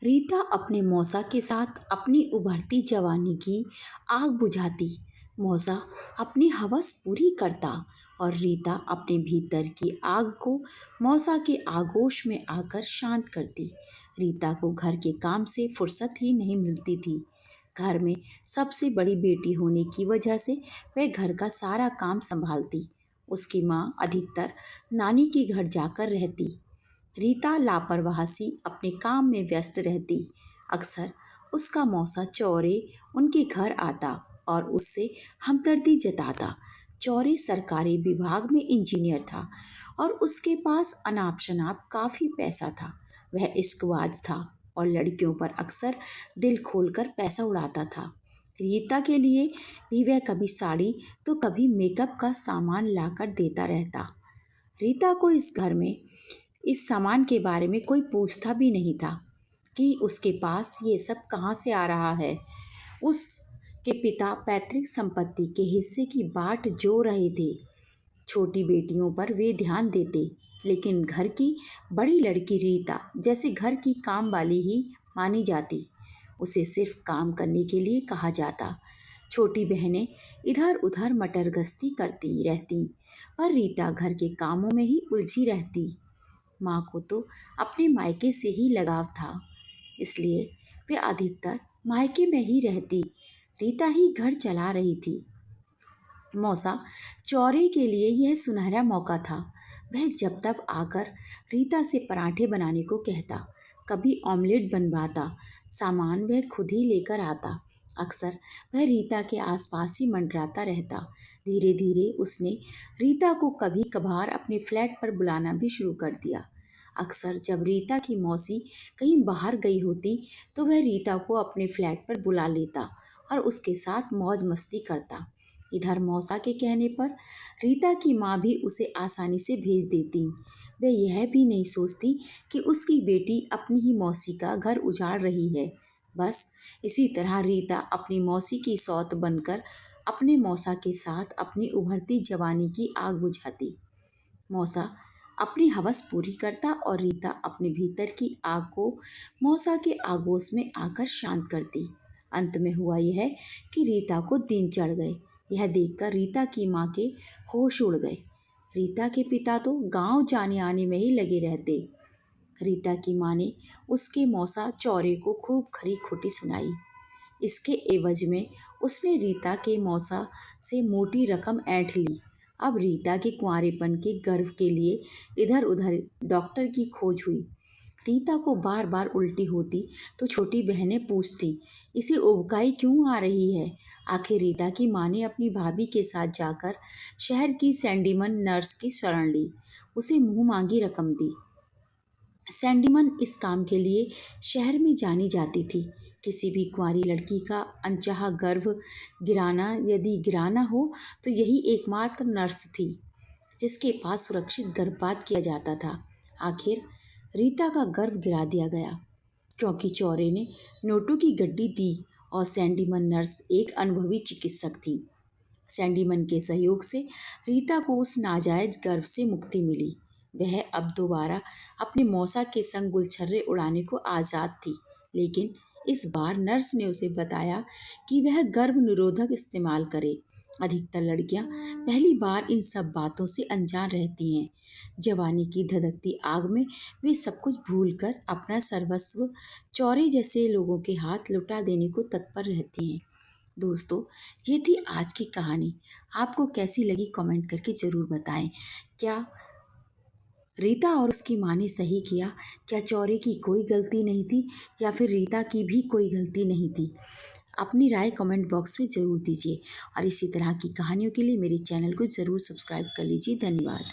रीता अपने मौसा के साथ अपनी उभरती जवानी की आग बुझाती। मौसा अपनी हवस पूरी करता और रीता अपने भीतर की आग को मौसा के आगोश में आकर शांत करती। रीता को घर के काम से फुर्सत ही नहीं मिलती थी। घर में सबसे बड़ी बेटी होने की वजह से वह घर का सारा काम संभालती। उसकी माँ अधिकतर नानी के घर जाकर रहती। रीता लापरवाह सी अपने काम में व्यस्त रहती। अक्सर उसका मौसा चौरे उनके घर आता और उससे हमदर्दी जताता। चौरे सरकारी विभाग में इंजीनियर था और उसके पास अनाप शनाप काफी पैसा था। वह इश्कबाज था और लड़कियों पर अक्सर दिल खोलकर पैसा उड़ाता था। रीता के लिए भी वह कभी साड़ी तो कभी मेकअप का सामान लाकर देता रहता। रीता को इस घर में इस सामान के बारे में कोई पूछता भी नहीं था कि उसके पास ये सब कहाँ से आ रहा है। उसके पिता पैतृक संपत्ति के हिस्से की बाट जो रहे थे। छोटी बेटियों पर वे ध्यान देते, लेकिन घर की बड़ी लड़की रीता जैसे घर की काम वाली ही मानी जाती। उसे सिर्फ काम करने के लिए कहा जाता। छोटी बहनें इधर उधर मटर गश्ती करती रहती, पर रीता घर के कामों में ही उलझी रहती। माँ को तो अपने मायके से ही लगाव था, इसलिए वे अधिकतर मायके में ही रहती। रीता ही घर चला रही थी। मौसा चौरे के लिए यह सुनहरा मौका था। वह जब तब आकर रीता से पराठे बनाने को कहता, कभी ऑमलेट बनवाता। सामान वह खुद ही लेकर आता। अक्सर वह रीता के आसपास ही मंडराता रहता। धीरे धीरे उसने रीता को कभी कभार अपने फ्लैट पर बुलाना भी शुरू कर दिया। अक्सर जब रीता की मौसी कहीं बाहर गई होती तो वह रीता को अपने फ्लैट पर बुला लेता और उसके साथ मौज मस्ती करता। इधर मौसा के कहने पर रीता की माँ भी उसे आसानी से भेज देती। वह यह भी नहीं सोचती कि उसकी बेटी अपनी ही मौसी का घर उजाड़ रही है। बस इसी तरह रीता अपनी मौसी की सौत बनकर अपने मौसा के साथ अपनी उभरती जवानी की आग बुझाती। मौसा अपनी हवस पूरी करता और रीता अपने भीतर की आग को मौसा के आगोश में आकर शांत करती। अंत में हुआ यह कि रीता को दिन चढ़ गए। यह देखकर रीता की माँ के होश उड़ गए। रीता के पिता तो गांव जाने आने में ही लगे रहते। रीता की माँ ने उसके मौसा चौरे को खूब खरी खोटी सुनाई। इसके एवज में उसने रीता के मौसा से मोटी रकम ऐंठ ली। अब रीता के कुंवारेपन के गर्व के लिए इधर उधर डॉक्टर की खोज हुई। रीता को बार बार उल्टी होती तो छोटी बहनें पूछती, इसे उबकाई क्यों आ रही है। आखिर रीता की माँ ने अपनी भाभी के साथ जाकर शहर की सैंडीमन नर्स की शरण ली। उसे मुंह मांगी रकम दी। सैंडीमन इस काम के लिए शहर में जानी जाती थी। किसी भी कुंवारी लड़की का अनचाहा गर्भ यदि गिराना हो तो यही एकमात्र नर्स थी जिसके पास सुरक्षित गर्भपात किया जाता था। आखिर रीता का गर्भ गिरा दिया गया क्योंकि चौरे ने नोटों की गड्डी दी और सैंडीमन नर्स एक अनुभवी चिकित्सक थी। सैंडीमन के सहयोग से रीता को उस नाजायज गर्भ से मुक्ति मिली। वह अब दोबारा अपने मौसा के संग गुलछर्रे उड़ाने को आज़ाद थी, लेकिन इस बार नर्स ने उसे बताया कि वह गर्भ निरोधक इस्तेमाल करे। अधिकतर लड़कियां पहली बार इन सब बातों से अनजान रहती हैं। जवानी की धधकती आग में वे सब कुछ भूलकर अपना सर्वस्व चौरे जैसे लोगों के हाथ लुटा देने को तत्पर रहती हैं। दोस्तों, ये थी आज की कहानी। आपको कैसी लगी कमेंट करके ज़रूर बताएं। क्या रीता और उसकी माँ ने सही किया? क्या चौरे की कोई गलती नहीं थी या फिर रीता की भी कोई गलती नहीं थी? अपनी राय कमेंट बॉक्स में ज़रूर दीजिए और इसी तरह की कहानियों के लिए मेरे चैनल को ज़रूर सब्सक्राइब कर लीजिए। धन्यवाद।